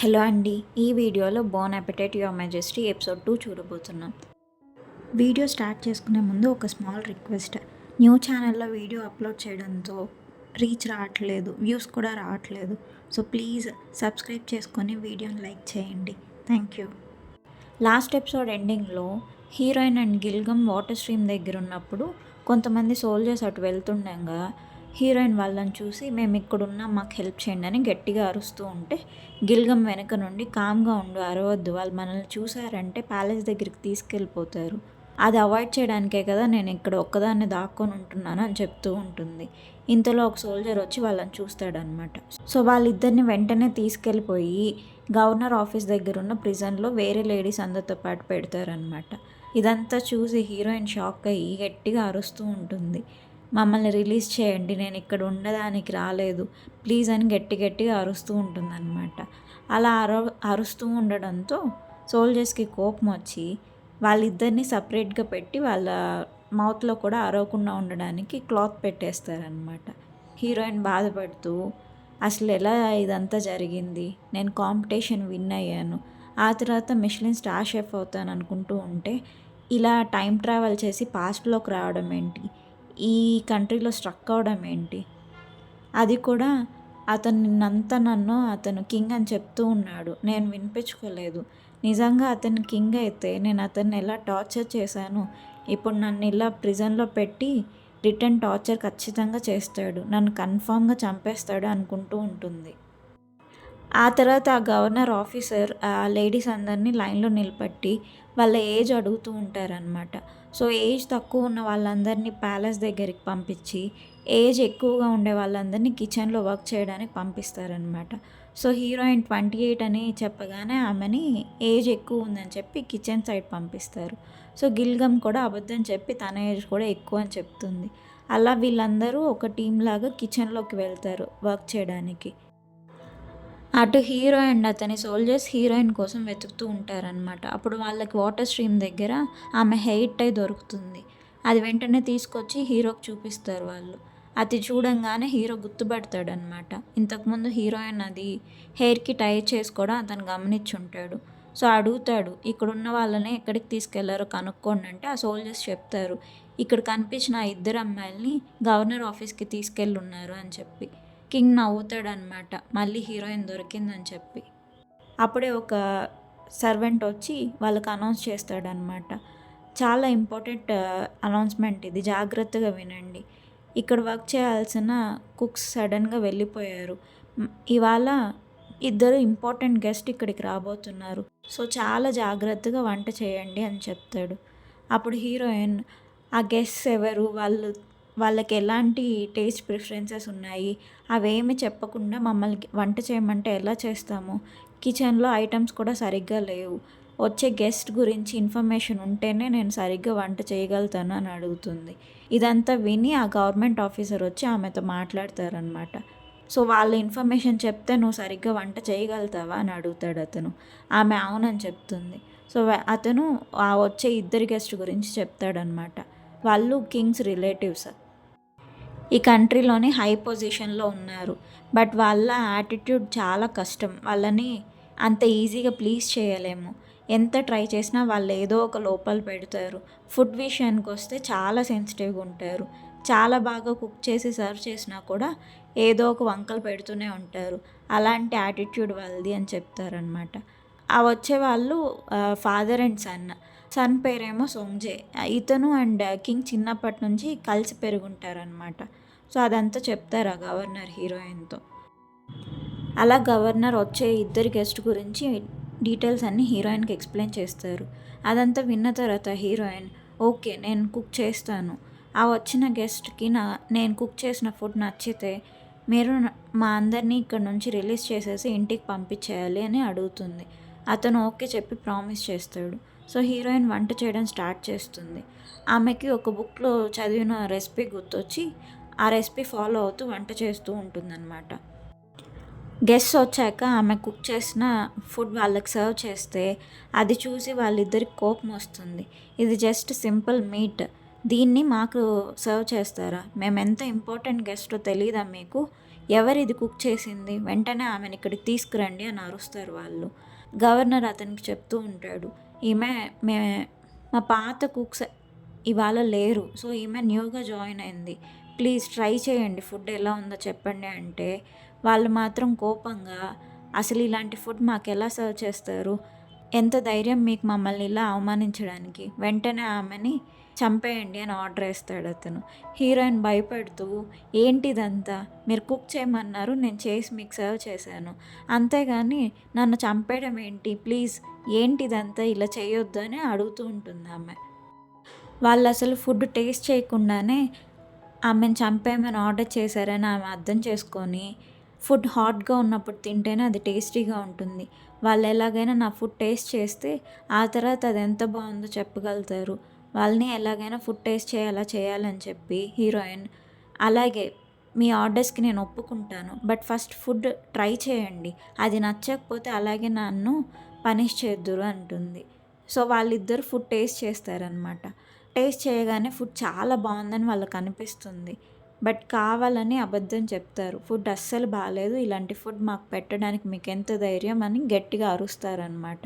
Hello అండి. ఈ వీడియోలో bone appetite your majesty episode 2 చూడబోతున్నాం. వీడియో స్టార్ట్ చేసుకునే ముందు ఒక స్మాల్ రిక్వెస్ట్. న్యూ ఛానల్లో వీడియో అప్లోడ్ చేయడంతో రీచ్ రావట్లేదు, వ్యూస్ కూడా రావట్లేదు. సో ప్లీజ్ సబ్స్క్రైబ్ చేసుకొని వీడియోని లైక్ చేయండి. Thank you. లాస్ట్ ఎపిసోడ్ ఎండింగ్లో హీరోయిన్ అండ్ గిల్గమ్ వాటర్ స్ట్రీమ్ దగ్గర ఉన్నప్పుడు కొంతమంది సోల్జర్స్ అటు వెళ్తుండగా హీరోయిన్ వాళ్ళని చూసి మేము ఇక్కడున్నాం, మాకు హెల్ప్ చేయండి అని గట్టిగా అరుస్తూ ఉంటే గిల్గమ్ వెనక నుండి కామ్గా ఉండు, అరవద్దు, వాళ్ళు మనల్ని చూసారంటే ప్యాలెస్ దగ్గరికి తీసుకెళ్ళిపోతారు, అది అవాయిడ్ చేయడానికే కదా నేను ఇక్కడ ఒక్కదాన్ని దాక్కొని ఉంటున్నాను అని చెప్తూ ఉంటుంది. ఇంతలో ఒక సోల్జర్ వచ్చి వాళ్ళని చూస్తాడనమాట. సో వాళ్ళిద్దరిని వెంటనే తీసుకెళ్ళిపోయి గవర్నర్ ఆఫీస్ దగ్గర ఉన్న ప్రిజన్లో వేరే లేడీస్ అందరితో పాటు పెడతారనమాట. ఇదంతా చూసి హీరోయిన్ షాక్ అయ్యి గట్టిగా అరుస్తూ ఉంటుంది. మమ్మల్ని రిలీజ్ చేయండి, నేను ఇక్కడ ఉండడానికి రాలేదు, ప్లీజ్ అని గట్టిగా అరుస్తూ ఉంటుందన్నమాట. అలా అరుస్తూ ఉండడంతో సోల్జర్స్కి కోపం వచ్చి వాళ్ళిద్దరిని సపరేట్గా పెట్టి వాళ్ళ మౌత్లో కూడా అరవకుండా ఉండడానికి క్లాత్ పెట్టేస్తారనమాట. హీరోయిన్ బాధపడుతూ అసలు ఎలా ఇదంతా జరిగింది, నేను కాంపిటీషన్ విన్ అయ్యాను, ఆ తర్వాత మిషలిన్ స్టార్ షెఫ్ అవుతాను అనుకుంటూ ఉంటే ఇలా టైం ట్రావెల్ చేసి పాస్ట్లోకి రావడం ఏంటి, ఈ కంట్రీలో స్ట్రక్ అవడం ఏంటి, అది కూడా అతను కింగ్ అని చెప్తూ ఉన్నాడు, నేను వినిపించుకోలేదు. నిజంగా అతను కింగ్ అయితే నేను అతన్ని ఎలా టార్చర్ చేశాను, ఇప్పుడు నన్ను ఇలా ప్రిజన్లో పెట్టి రిటర్న్ టార్చర్ ఖచ్చితంగా చేస్తాడు, నన్ను కన్ఫామ్గా చంపేస్తాడు అనుకుంటూ ఉంటుంది. ఆ తర్వాత ఆ గవర్నర్ ఆఫీసర్ ఆ లేడీస్ అందరినీ లైన్లో నిలబెట్టి వాళ్ళ ఏజ్ అడుగుతూ ఉంటారనమాట. సో ఏజ్ తక్కువ ఉన్న వాళ్ళందరినీ ప్యాలెస్ దగ్గరికి పంపించి ఏజ్ ఎక్కువగా ఉండే వాళ్ళందరినీ కిచెన్లో వర్క్ చేయడానికి పంపిస్తారనమాట. సో హీరోయిన్ 28 అని చెప్పగానే ఆమెని ఏజ్ ఎక్కువ ఉందని చెప్పి కిచెన్ సైడ్ పంపిస్తారు. సో గిల్గమ్ కూడా అబద్ధం చెప్పి తన ఏజ్ కూడా ఎక్కువ అని చెప్తుంది. అలా వీళ్ళందరూ ఒక టీం లాగా కిచెన్లోకి వెళ్తారు వర్క్ చేయడానికి. అటు హీరో అండ్ అతని సోల్జర్స్ హీరోయిన్ కోసం వెతుకుతూ ఉంటారనమాట. అప్పుడు వాళ్ళకి వాటర్ స్ట్రీమ్ దగ్గర ఆమె హెయిర్ టై దొరుకుతుంది. అది వెంటనే తీసుకొచ్చి హీరోకి చూపిస్తారు వాళ్ళు. అది చూడంగానే హీరో గుర్తుపడతాడనమాట. ఇంతకుముందు హీరోయిన్ అది హెయిర్కి టై చేసుకోవడం అతను గమనించుంటాడు. సో అడుగుతాడు, ఇక్కడున్న వాళ్ళని ఎక్కడికి తీసుకెళ్లారో కనుక్కోండి అంటే ఆ సోల్జర్స్ చెప్తారు, ఇక్కడ కనిపించిన ఆ ఇద్దరు అమ్మాయిల్ని గవర్నర్ ఆఫీస్కి తీసుకెళ్ళున్నారు అని చెప్పి. కింగ్ నవ్వుతాడనమాట, మళ్ళీ హీరోయిన్ దొరికిందని చెప్పి. అప్పుడే ఒక సర్వెంట్ వచ్చి వాళ్ళకి అనౌన్స్ చేస్తాడనమాట, చాలా ఇంపార్టెంట్ అనౌన్స్మెంట్ ఇది, జాగ్రత్తగా వినండి. ఇక్కడ వర్క్ చేయాల్సిన కుక్స్ సడన్గా వెళ్ళిపోయారు, ఇవాళ ఇద్దరు ఇంపార్టెంట్ గెస్ట్ ఇక్కడికి రాబోతున్నారు, సో చాలా జాగ్రత్తగా వంట చేయండి అని చెప్తాడు. అప్పుడు హీరోయిన్ ఆ గెస్ట్స్ ఎవరు, వాళ్ళకి ఎలాంటి టేస్ట్ ప్రిఫరెన్సెస్ ఉన్నాయి అవేమి చెప్పకుండా మమ్మల్ని వంట చేయమంటే ఎలా చేస్తాము, కిచెన్లో ఐటమ్స్ కూడా సరిగ్గా లేవు, వచ్చే గెస్ట్ గురించి ఇన్ఫర్మేషన్ ఉంటేనే నేను సరిగ్గా వంట చేయగలుగుతాను అని అడుగుతుంది. ఇదంతా విని ఆ గవర్నమెంట్ ఆఫీసర్ వచ్చి ఆమెతో మాట్లాడతారనమాట. సో వాళ్ళ ఇన్ఫర్మేషన్ చెప్తే నువ్వు సరిగ్గా వంట చేయగలుగుతావా అని అడుగుతాడు అతను. ఆమె అవునని చెప్తుంది. సో అతను ఆ వచ్చే ఇద్దరు గెస్ట్ గురించి చెప్తాడనమాట. వాళ్ళు కింగ్స్ రిలేటివ్స్, ఈ కంట్రీలోని హై పొజిషన్లో ఉన్నారు, బట్ వాళ్ళ యాటిట్యూడ్ చాలా కష్టం, వాళ్ళని అంత ఈజీగా ప్లీజ్ చేయలేము, ఎంత ట్రై చేసినా వాళ్ళు ఏదో ఒక లోపాలు పెడతారు, ఫుడ్ విషయానికి వస్తే చాలా సెన్సిటివ్గా ఉంటారు, చాలా బాగా కుక్ చేసి సర్వ్ చేసినా కూడా ఏదో ఒక వంకలు పెడుతూనే ఉంటారు, అలాంటి యాటిట్యూడ్ వాళ్ళది అని చెప్తారనమాట. ఆ వచ్చే వాళ్ళు ఫాదర్ అండ్ సన్ పేరేమో సోంగ్జే. ఇతను అండ్ కింగ్ చిన్నప్పటి నుంచి కలిసి పెరుగుంటారనమాట. సో అదంతా చెప్తారు ఆ గవర్నర్ హీరోయిన్తో. అలా గవర్నర్ వచ్చే ఇద్దరు గెస్ట్ గురించి డీటెయిల్స్ అన్నీ హీరోయిన్కి ఎక్స్ప్లెయిన్ చేస్తారు. అదంతా విన్న తర్వాత హీరోయిన్ ఓకే నేను కుక్ చేస్తాను, ఆ వచ్చిన గెస్ట్కి నేను కుక్ చేసిన ఫుడ్ నచ్చితే మీరు మా అందరినీ ఇక్కడ నుంచి రిలీజ్ చేసేసి ఇంటికి పంపించేయాలి అని అడుగుతుంది. అతను ఓకే చెప్పి ప్రామిస్ చేస్తాడు. సో హీరోయిన్ వంట చేయడం స్టార్ట్ చేస్తుంది. ఆమెకి ఒక బుక్లో చదివిన రెసిపీ గుర్తొచ్చి ఆ రెసిపీ ఫాలో అవుతూ వంట చేస్తూ ఉంటుందన్నమాట. గెస్ట్స్ వచ్చాక ఆమె కుక్ చేసిన ఫుడ్ వాళ్ళకి సర్వ్ చేస్తే అది చూసి వాళ్ళిద్దరికి కోపం వస్తుంది. ఇది జస్ట్ సింపుల్ మీట్, దీన్ని మాకు సర్వ్ చేస్తారా, మేము ఎంత ఇంపార్టెంట్ గెస్టో తెలీదా మీకు, ఎవరిది కుక్ చేసింది, వెంటనే ఆమెను ఇక్కడికి తీసుకురండి అని అరుస్తారు వాళ్ళు. గవర్నర్ అతనికి చెప్తూ ఉంటాడు, ఈమె మే మా పాత కుక్స్ ఇవాళ లేరు, సో ఈమె న్యూగా జాయిన్ అయింది, ప్లీజ్ ట్రై చేయండి, ఫుడ్ ఎలా ఉందో చెప్పండి అంటే వాళ్ళు మాత్రం కోపంగా, అసలు ఇలాంటి ఫుడ్ మాకు ఎలా సర్వ్ చేస్తారు, ఎంత ధైర్యం మీకు మమ్మల్ని ఇలా అవమానించడానికి, వెంటనే ఆమెని చంపేయండి అని ఆర్డర్ వేస్తాడు అతను. హీరోయిన్ భయపడుతూ, ఏంటిదంతా, మీరు కుక్ చేయమన్నారు, నేను చేసి మీకు సర్వ్ చేశాను, అంతేగాని నన్ను చంపేయడం ఏంటి, ప్లీజ్ ఏంటిదంతా, ఇలా చేయొద్దు అని అడుగుతూ ఉంటుంది ఆమె. వాళ్ళు అసలు ఫుడ్ టేస్ట్ చేయకుండానే ఆమెను చంపేయమని ఆర్డర్ చేశారని ఆమె అర్థం చేసుకొని, ఫుడ్ హాట్గా ఉన్నప్పుడు తింటేనే అది టేస్టీగా ఉంటుంది, వాళ్ళు ఎలాగైనా నా ఫుడ్ టేస్ట్ చేస్తే ఆ తర్వాత అది ఎంత బాగుందో చెప్పగలుగుతారు, వాళ్ళని ఎలాగైనా ఫుడ్ టేస్ట్ చేయాలా చేయాలని చెప్పి హీరోయిన్, అలాగే మీ ఆర్డర్స్కి నేను ఒప్పుకుంటాను, బట్ ఫస్ట్ ఫుడ్ ట్రై చేయండి, అది నచ్చకపోతే అలాగే నన్ను పనిష్ చేద్దురు అంటుంది. సో వాళ్ళిద్దరు ఫుడ్ టేస్ట్ చేస్తారనమాట. టేస్ట్ చేయగానే ఫుడ్ చాలా బాగుందని వాళ్ళకి అనిపిస్తుంది, బట్ కావాలని అబద్ధం చెప్తారు, ఫుడ్ అస్సలు బాగాలేదు, ఇలాంటి ఫుడ్ మాకు పెట్టడానికి మీకు ఎంత ధైర్యం అని గట్టిగా అరుస్తారనమాట.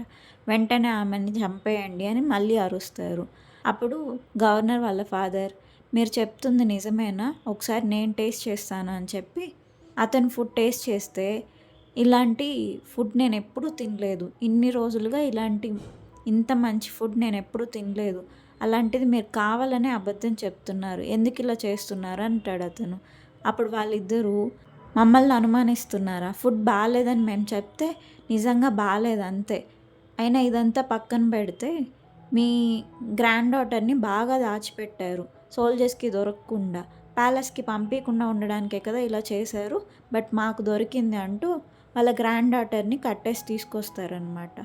వెంటనే ఆమెని చంపేయండి అని మళ్ళీ అరుస్తారు. అప్పుడు గవర్నర్ వాళ్ళ ఫాదర్, మీరు చెప్తుంది నిజమేనా, ఒకసారి నేను టేస్ట్ చేస్తాను అని చెప్పి అతను ఫుడ్ టేస్ట్ చేస్తే, ఇలాంటి ఫుడ్ నేను ఎప్పుడూ తినలేదు, ఇన్ని రోజులుగా ఇంత మంచి ఫుడ్ నేను ఎప్పుడూ తినలేదు, అలాంటిది మీరు కావాలనే అబద్ధం చెప్తున్నారు, ఎందుకు ఇలా చేస్తున్నారు అంటాడు అతను. అప్పుడు వాళ్ళిద్దరూ, మమ్మల్ని అనుమానిస్తున్నారా, ఫుడ్ బాగాలేదని మేము చెప్తే నిజంగా బాగాలేదు అంతే, అయినా ఇదంతా పక్కన పెడితే మీ గ్రాండ్ డాటర్ని బాగా దాచిపెట్టారు, సోల్జర్స్కి దొరకకుండా, ప్యాలెస్కి పంపించకుండా ఉండడానికే కదా ఇలా చేశారు, బట్ మాకు దొరికింది అంటూ వాళ్ళ గ్రాండ్ డాటర్ని కట్టేసి తీసుకొస్తారనమాట.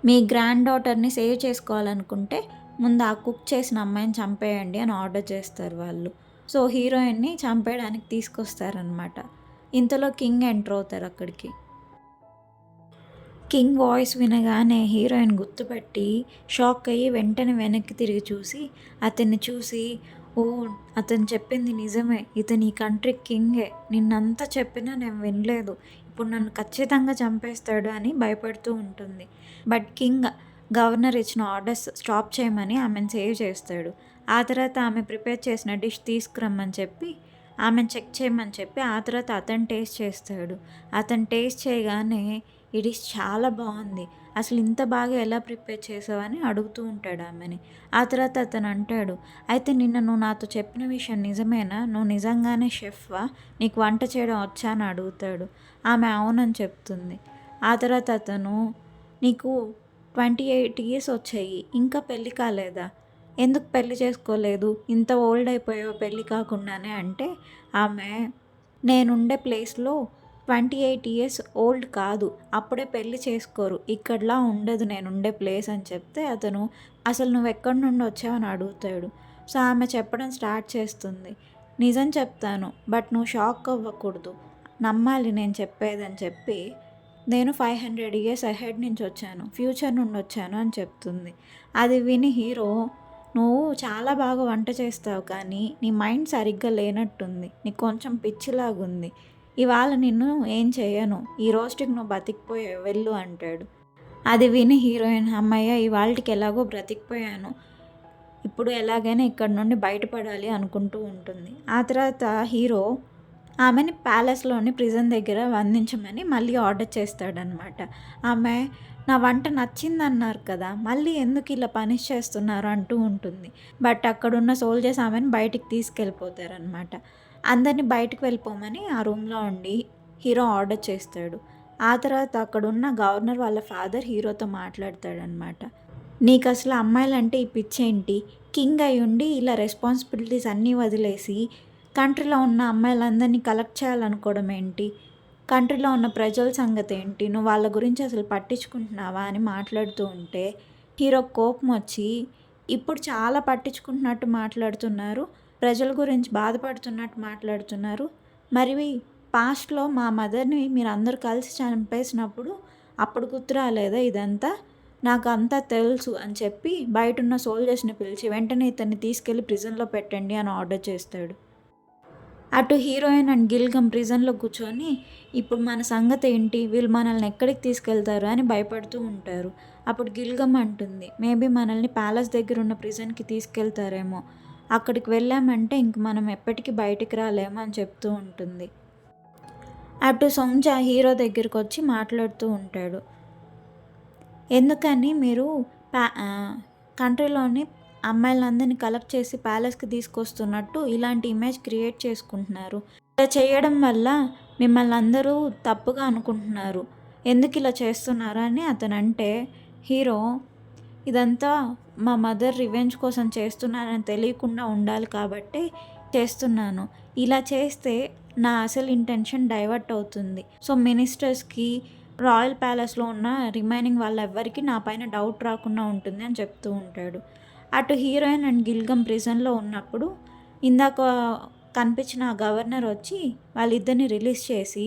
మీ గ్రాండ్ డాటర్ని సేవ్ చేసుకోవాలనుకుంటే ముందు ఆ కుక్ చేసిన అమ్మాయిని చంపేయండి అని ఆర్డర్ చేస్తారు వాళ్ళు. సో హీరోయిన్ని చంపేయడానికి తీసుకొస్తారనమాట. ఇంతలో కింగ్ ఎంటర్ అవుతారు అక్కడికి. కింగ్ వాయిస్ వినగానే హీరోయిన్ గుర్తుపట్టి షాక్ అయ్యి వెంటనే వెనక్కి తిరిగి చూసి అతన్ని చూసి, ఓ అతను చెప్పింది నిజమే, ఇతను ఈ కంట్రీ కింగే, నిన్నంతా చెప్పినా నేను వినలేదు, ఇప్పుడు నన్ను ఖచ్చితంగా చంపేస్తాడు అని భయపడుతూ ఉంటుంది. బట్ కింగ్ గవర్నర్ ఇచ్చిన ఆర్డర్స్ స్టాప్ చేయమని ఆమెను సేవ్ చేస్తాడు. ఆ తర్వాత ఆమె ప్రిపేర్ చేసిన డిష్ తీసుకురమ్మని చెప్పి ఆమెను చెక్ చేయమని చెప్పి ఆ తర్వాత అతను టేస్ట్ చేస్తాడు. అతను టేస్ట్ చేయగానే ఈ డిష్ చాలా బాగుంది, అసలు ఇంత బాగా ఎలా ప్రిపేర్ చేసావని అడుగుతూ ఉంటాడు ఆమెని. ఆ తర్వాత అతను అంటాడు, అయితే నిన్న నువ్వు నాతో చెప్పిన విషయం నిజమేనా, నువ్వు నిజంగానే షెఫ్వా, నీకు వంట చేయడం వచ్చా అని అడుగుతాడు. ఆమె అవునని చెప్తుంది. ఆ తర్వాత అతను, నీకు 28 ఇయర్స్ వచ్చాయి, ఇంకా పెళ్ళి కాలేదా, ఎందుకు పెళ్ళి చేసుకోలేదు, ఇంత ఓల్డ్ అయిపోయావు పెళ్ళి కాకుండానే అంటే ఆమె, నేనుండే ప్లేస్లో 28 ఇయర్స్ ఓల్డ్ కాదు, అప్పుడే పెళ్ళి చేసుకోరు, ఇక్కడలా ఉండదు నేనుండే ప్లేస్ అని చెప్తే అతను, అసలు నువ్వు ఎక్కడి నుండి వచ్చావని అడుగుతాడు. సో ఆమె చెప్పడం స్టార్ట్ చేస్తుంది, నిజం చెప్తాను బట్ నువ్వు షాక్ అవ్వకూడదు, నమ్మాలి నేను చెప్పేదని చెప్పి, నేను 500 ఇయర్స్ అహెడ్ నుంచి వచ్చాను, ఫ్యూచర్ నుండి వచ్చాను అని చెప్తుంది. అది విని హీరో, నువ్వు చాలా బాగా వంట చేస్తావు కానీ నీ మైండ్ సరిగ్గా లేనట్టుంది, నీకు కొంచెం పిచ్చిలాగుంది, ఇవాళ నిన్ను ఏం చేయను, ఈ రోజుకి నువ్వు బతికిపోయావు వెళ్ళు అంటాడు. అది విని హీరోయిన్, అమ్మయ్య ఇవాళకి ఎలాగో బ్రతికిపోయాను, ఇప్పుడు ఎలాగైనా ఇక్కడ నుండి బయటపడాలి అనుకుంటూ ఉంటుంది. ఆ తర్వాత హీరో ఆమెని ప్యాలెస్లోని ప్రిజన్ దగ్గర వందించమని మళ్ళీ ఆర్డర్ చేస్తాడనమాట. ఆమె, నా వంట నచ్చిందన్నారు కదా, మళ్ళీ ఎందుకు ఇలా పనిష్ చేస్తున్నారు అంటూ ఉంటుంది. బట్ అక్కడున్న సోల్జర్స్ ఆమెను బయటికి తీసుకెళ్ళిపోతారనమాట. అందరినీ బయటకు వెళ్ళిపోమని ఆ రూమ్లో ఉండి హీరో ఆర్డర్ చేస్తాడు. ఆ తర్వాత అక్కడున్న గవర్నర్ వాళ్ళ ఫాదర్ హీరోతో మాట్లాడతాడనమాట. నీకు అసలు అమ్మాయిలంటే ఈ పిచ్చేంటి, కింగ్ అయి ఉండి ఇలా రెస్పాన్సిబిలిటీస్ అన్నీ వదిలేసి కంట్రీలో ఉన్న అమ్మాయిలందరినీ కలెక్ట్ చేయాలనుకోవడం ఏంటి, కంట్రీలో ఉన్న ప్రజల సంగతి ఏంటి, నువ్వు వాళ్ళ గురించి అసలు పట్టించుకుంటున్నావా అని మాట్లాడుతూ ఉంటే హీరో కోపం వచ్చి, ఇప్పుడు చాలా పట్టించుకుంటున్నట్టు మాట్లాడుతున్నారు, ప్రజల గురించి బాధపడుతున్నట్టు మాట్లాడుతున్నారు, మరి పాస్ట్లో మా మదర్ని మీరు అందరూ కలిసి చంపేసినప్పుడు అప్పుడు గుర్తు రాలేదా ఇదంతా, నాకు అంతా తెలుసు అని చెప్పి బయటున్న సోల్జర్స్ని పిలిచి వెంటనే ఇతన్ని తీసుకెళ్ళి ప్రిజన్లో పెట్టండి అని ఆర్డర్ చేస్తాడు. అటు హీరోయిన్ అండ్ గిల్గమ్ ప్రిజన్లో కూర్చొని ఇప్పుడు మన సంగతి ఏంటి, వీళ్ళు మనల్ని ఎక్కడికి తీసుకెళ్తారు అని భయపడుతూ ఉంటారు. అప్పుడు గిల్గమ్ అంటుంది, మేబీ మనల్ని ప్యాలెస్ దగ్గర ఉన్న ప్రిజన్కి తీసుకెళ్తారేమో, అక్కడికి వెళ్ళామంటే ఇంక మనం ఎప్పటికీ బయటికి రాలేమో అని చెప్తూ ఉంటుంది. అటు సొంజ హీరో దగ్గరికి వచ్చి మాట్లాడుతూ ఉంటాడు, ఎందుకని మీరు కంట్రీలోని అమ్మాయిలందరినీ కలెక్ట్ చేసి ప్యాలెస్కి తీసుకొస్తున్నట్టు ఇలాంటి ఇమేజ్ క్రియేట్ చేసుకుంటున్నారు, ఇలా చేయడం వల్ల మిమ్మల్ని అందరూ తప్పుగా అనుకుంటున్నారు, ఎందుకు ఇలా చేస్తున్నారు అని అతను అంటే, హీరో ఇదంతా మా మదర్ రివెంజ్ కోసం చేస్తున్నానని తెలియకుండా ఉండాలి కాబట్టి చేస్తున్నాను, ఇలా చేస్తే నా అసలు ఇంటెన్షన్ డైవర్ట్ అవుతుంది, సో మినిస్టర్స్కి రాయల్ ప్యాలెస్లో ఉన్న రిమైనింగ్ వాళ్ళెవ్వరికీ నా పైన డౌట్ రాకుండా ఉంటుంది అని చెప్తూ ఉంటాడు. అటు హీరోయిన్ అండ్ గిల్గమ్ ప్రిజన్లో ఉన్నప్పుడు ఇందాక కనిపించిన గవర్నర్ వచ్చి వాళ్ళిద్దరిని రిలీజ్ చేసి,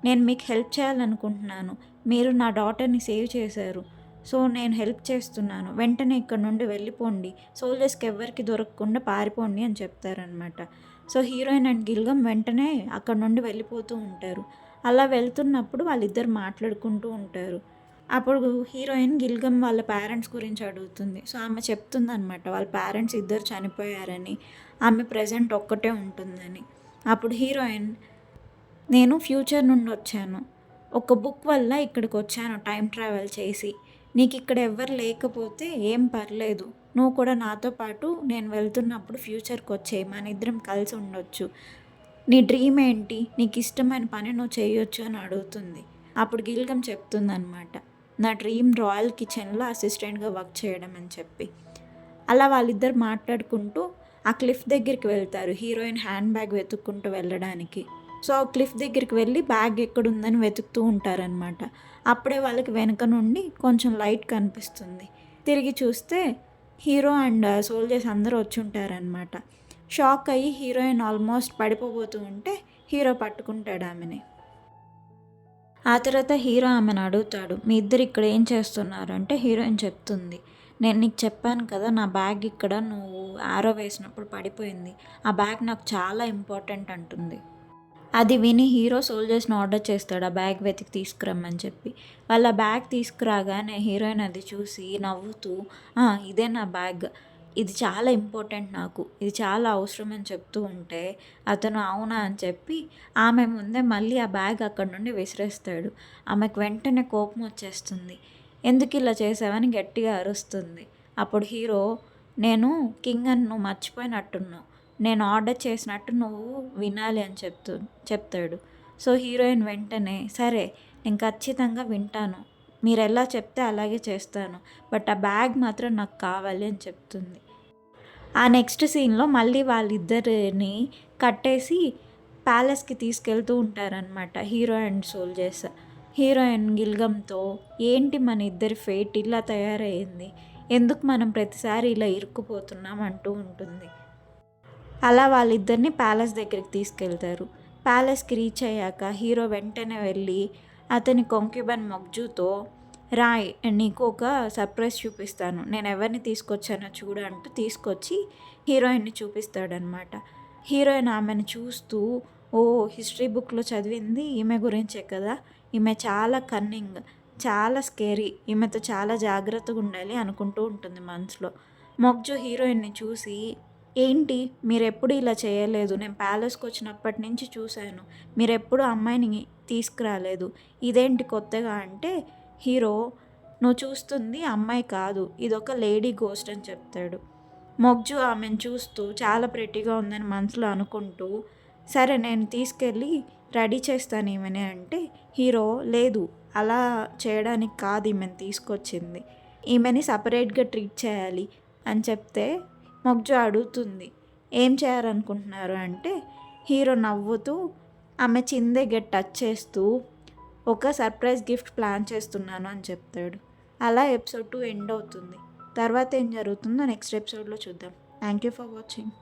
నేను మీకు హెల్ప్ చేయాలనుకుంటున్నాను, మీరు నా డాటర్ని సేవ్ చేశారు, సో నేను హెల్ప్ చేస్తున్నాను, వెంటనే ఇక్కడ నుండి వెళ్ళిపోండి, సోల్జర్స్కి ఎవరికి దొరకకుండా పారిపోండి అని చెప్తారనమాట. సో హీరోయిన్ అండ్ గిల్గమ్ వెంటనే అక్కడ నుండి వెళ్ళిపోతూ ఉంటారు. అలా వెళ్తున్నప్పుడు వాళ్ళిద్దరు మాట్లాడుకుంటూ ఉంటారు. అప్పుడు హీరోయిన్ గిల్గమ్ వాళ్ళ పేరెంట్స్ గురించి అడుగుతుంది. సో ఆమె చెప్తుంది అనమాట, వాళ్ళ పేరెంట్స్ ఇద్దరు చనిపోయారని, ఆమె ప్రజెంట్ ఒక్కటే ఉంటుందని. అప్పుడు హీరోయిన్, నేను ఫ్యూచర్ నుండి వచ్చాను, ఒక బుక్ వల్ల ఇక్కడికి వచ్చాను టైం ట్రావెల్ చేసి, నీకు ఇక్కడ ఎవ్వరు లేకపోతే ఏం పర్లేదు, నువ్వు కూడా నాతో పాటు నేను వెళ్తున్నప్పుడు ఫ్యూచర్కి వచ్చేయి, మన ఇద్దరం కలిసి ఉండొచ్చు, నీ డ్రీమ్ ఏంటి, నీకు ఇష్టమైన పని నువ్వు చేయొచ్చు అని అడుగుతుంది. అప్పుడు గిల్గమ్ చెప్తుంది అనమాట, నా డ్రీమ్ రాయల్ కిచెన్లో అసిస్టెంట్గా వర్క్ చేయడం అని చెప్పి. అలా వాళ్ళిద్దరు మాట్లాడుకుంటూ ఆ క్లిఫ్ దగ్గరికి వెళ్తారు, హీరోయిన్ హ్యాండ్ బ్యాగ్ వెతుక్కుంటూ వెళ్ళడానికి. సో ఆ క్లిఫ్ దగ్గరికి వెళ్ళి బ్యాగ్ ఎక్కడుందని వెతుకుతూ ఉంటారనమాట. అప్పుడే వాళ్ళకి వెనక నుండి కొంచెం లైట్ కనిపిస్తుంది. తిరిగి చూస్తే హీరో అండ్ సోల్జర్స్ అందరూ వచ్చి ఉంటారనమాట. షాక్ అయ్యి హీరోయిన్ ఆల్మోస్ట్ పడిపోబోతూ ఉంటే హీరో పట్టుకుంటాడు ఆమెని. ఆ తర్వాత హీరో ఆమెను అడుగుతాడు, మీ ఇద్దరు ఇక్కడ ఏం చేస్తున్నారు అంటే హీరోయిన్ చెప్తుంది, నేను నీకు చెప్పాను కదా నా బ్యాగ్ ఇక్కడ నువ్వు ఆరో వేసినప్పుడు పడిపోయింది, ఆ బ్యాగ్ నాకు చాలా ఇంపార్టెంట్ అంటుంది. అది విని హీరో సోల్జర్స్ని ఆర్డర్ చేస్తాడు ఆ బ్యాగ్ వెతికి తీసుకురమ్మని చెప్పి. వాళ్ళ బ్యాగ్ తీసుకురాగానే హీరోయిన్ అది చూసి నవ్వుతూ, ఇదే నా బ్యాగ్, ఇది చాలా ఇంపార్టెంట్ నాకు, ఇది చాలా అవసరం అని చెప్తూ ఉంటే అతను అవునా అని చెప్పి ఆమె ముందే మళ్ళీ ఆ బ్యాగ్ అక్కడ నుండి విసిరేస్తాడు. ఆమెకు వెంటనే కోపం వచ్చేస్తుంది, ఎందుకు ఇలా చేసావని గట్టిగా అరుస్తుంది. అప్పుడు హీరో, నేను కింగ్ అని నువ్వు మర్చిపోయినట్టున్నావు, నేను ఆర్డర్ చేసినట్టు నువ్వు వినాలి అని చెప్తాడు. సో హీరోయిన్ వెంటనే, సరే నేను ఖచ్చితంగా వింటాను, మీరు ఎలా చెప్తే అలాగే చేస్తాను, బట్ ఆ బ్యాగ్ మాత్రం నాకు కావాలి అని చెప్తుంది. ఆ నెక్స్ట్ సీన్లో మళ్ళీ వాళ్ళిద్దరిని కట్టేసి ప్యాలెస్కి తీసుకెళ్తూ ఉంటారనమాట హీరో అండ్ సోల్జర్స్. హీరోయిన్ గిల్గమ్తో, ఏంటి మన ఇద్దరి ఫేట్ ఇలా తయారయ్యింది, ఎందుకు మనం ప్రతిసారి ఇలా ఇరుక్కుపోతున్నాం అంటూ ఉంటుంది. అలా వాళ్ళిద్దరిని ప్యాలెస్ దగ్గరికి తీసుకెళ్తారు. ప్యాలెస్కి రీచ్ అయ్యాక హీరో వెంటనే వెళ్ళి అతని కొంక్యుబన్ మొగ్జుతో, రాయ్ నీకు ఒక సర్ప్రైజ్ చూపిస్తాను, నేను ఎవరిని తీసుకొచ్చానో చూడు అంటూ తీసుకొచ్చి హీరోయిన్ని చూపిస్తాడనమాట. హీరోయిన్ ఆమెను చూస్తూ, ఓ హిస్టరీ బుక్లో చదివింది ఈమె గురించే కదా, ఈమె చాలా కన్నింగ్, చాలా స్కేరీ, ఈమెతో చాలా జాగ్రత్తగా ఉండాలి అనుకుంటూ ఉంటుంది మనసులో. మొగ్జు హీరోయిన్ని చూసి, ఏంటి మీరెప్పుడు ఇలా చేయలేదు, నేను ప్యాలెస్కి వచ్చినప్పటి నుంచి చూశాను, మీరెప్పుడు అమ్మాయిని తీసుకురాలేదు, ఇదేంటి కొత్తగా అంటే హీరో, నువ్వు చూస్తుంది అమ్మాయి కాదు, ఇదొక లేడీ గోస్ట్ అని చెప్తాడు. మొగ్జు ఆమెను చూస్తూ చాలా ప్రెట్టిగా ఉందని మనసులో అనుకుంటూ, సరే నేను తీసుకెళ్ళి రెడీ చేస్తాను ఈమెని అంటే హీరో, లేదు అలా చేయడానికి కాదు ఈమెను తీసుకొచ్చింది, ఈమెని సపరేట్గా ట్రీట్ చేయాలి అని చెప్తే మొగ్జు అడుగుతుంది, ఏం చేయాలనుకుంటున్నారు అంటే హీరో నవ్వుతూ ఆమె చిన్ దగ్గర టచ్ చేస్తూ ఒక సర్ప్రైజ్ గిఫ్ట్ ప్లాన్ చేస్తున్నాను అని చెప్తాడు. అలా ఎపిసోడ్ 2 ఎండ్ అవుతుంది. తర్వాత ఏం జరుగుతుందో నెక్స్ట్ ఎపిసోడ్లో చూద్దాం. Thank you for watching.